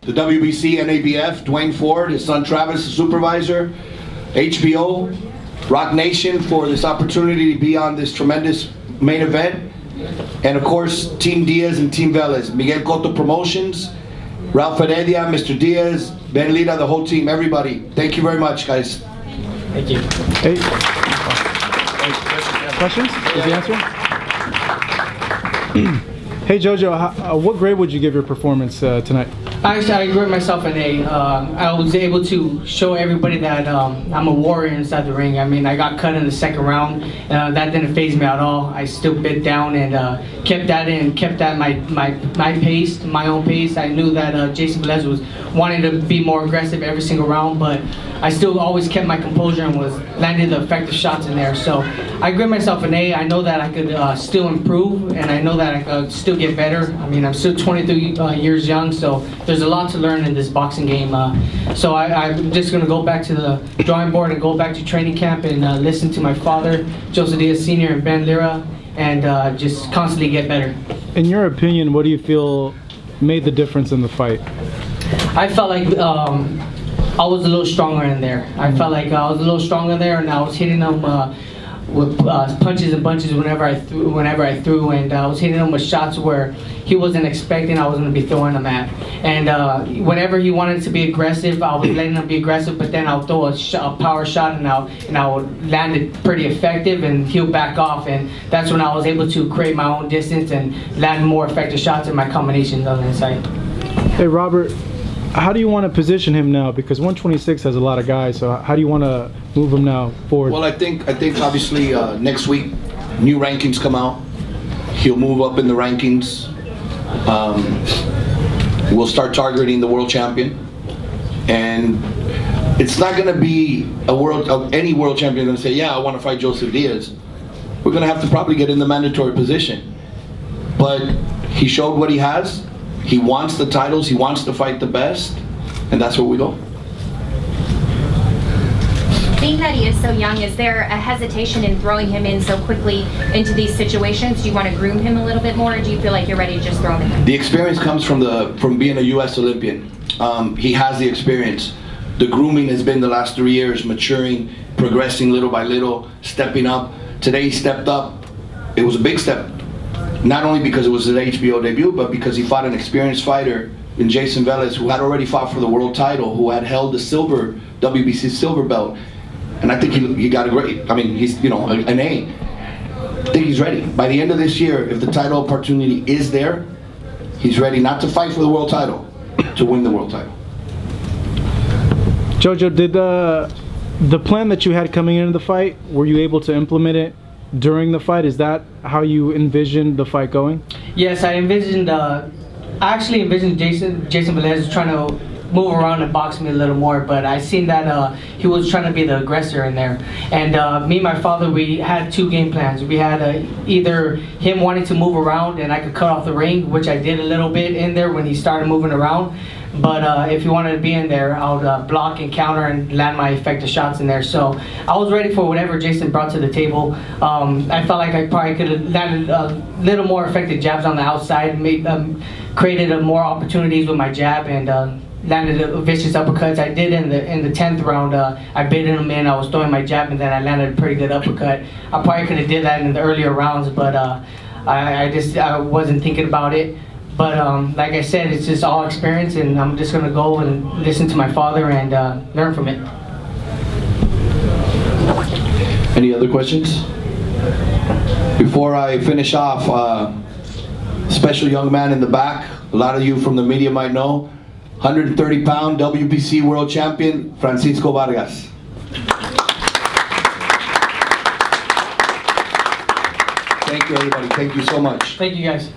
the WBC, NABF, Dwayne Ford, his son Travis, the supervisor, HBO, Rock Nation for this opportunity to be on this tremendous main event. And of course, Team Diaz and Team Velez, Miguel Cotto Promotions, Ralph Heredia, Mr. Diaz, Ben Lira, the whole team, everybody. Thank you very much, guys. Thank you. Hey. Questions? Is the answer? Hey Jojo, what grade would you give your performance tonight? Actually, I graded myself an A. I was able to show everybody that I'm a warrior inside the ring. I mean, I got cut in the second round. That didn't faze me at all. I still bit down and kept that my pace, my own pace. I knew that Jayson Velez was wanting to be more aggressive every single round, but I still always kept my composure and was landing the effective shots in there. So I grade myself an A. I know that I could still improve, and I know that I could still get better. I mean, I'm still 23 years young, so there's a lot to learn in this boxing game. So I'm just going to go back to the drawing board and go back to training camp and listen to my father, Joseph Diaz Sr. and Ben Lira, and just constantly get better. In your opinion, what do you feel made the difference in the fight? I felt like I was a little stronger in there. I felt like I was a little stronger there, and I was hitting them with punches and bunches whenever I threw, and I was hitting him with shots where he wasn't expecting I was going to be throwing them at. And whenever he wanted to be aggressive, I was letting him be aggressive, but then I'll throw a power shot, and I would land it pretty effective, and he'll back off, and that's when I was able to create my own distance and land more effective shots in my combinations on the inside. Hey Robert, how do you want to position him now? Because 126 has a lot of guys, so how do you want to move him now forward? Well, I think obviously next week, new rankings come out. He'll move up in the rankings. We'll start targeting the world champion, and it's not going to be any world champion going to say, yeah, I want to fight Joseph Diaz. We're going to have to probably get in the mandatory position. But he showed what he has. He wants the titles, he wants to fight the best, and that's where we go. Being that he is so young, is there a hesitation in throwing him in so quickly into these situations? Do you want to groom him a little bit more, or do you feel like you're ready to just throw him in? The experience comes from being a U.S. Olympian. He has the experience. The grooming has been the last 3 years, maturing, progressing little by little, stepping up. Today he stepped up. It was a big step. Not only because it was his HBO debut, but because he fought an experienced fighter in Jayson Velez, who had already fought for the world title, who had held the WBC silver belt. And I think he got a great, I mean, he's, an A. I think he's ready. By the end of this year, if the title opportunity is there, he's ready not to fight for the world title, to win the world title. Jojo, did the plan that you had coming into the fight, were you able to implement it during the fight? Is that how you envisioned the fight going? Yes, I actually envisioned Jayson Velez trying to move around and box me a little more, but I seen that he was trying to be the aggressor in there. And me and my father, we had two game plans. We had either him wanting to move around and I could cut off the ring, which I did a little bit in there when he started moving around. But if he wanted to be in there, I would block and counter and land my effective shots in there. So I was ready for whatever Jayson brought to the table. I felt like I probably could have landed a little more effective jabs on the outside, created more opportunities with my jab, and landed vicious uppercuts. I did in the 10th round. I baited him in. I was throwing my jab, and then I landed a pretty good uppercut. I probably could have did that in the earlier rounds, but I wasn't thinking about it. But like I said, it's just all experience, and I'm just going to go and listen to my father and learn from it. Any other questions? Before I finish off, special young man in the back, a lot of you from the media might know, 130-pound WBC world champion, Francisco Vargas. Thank you, everybody. Thank you so much. Thank you, guys.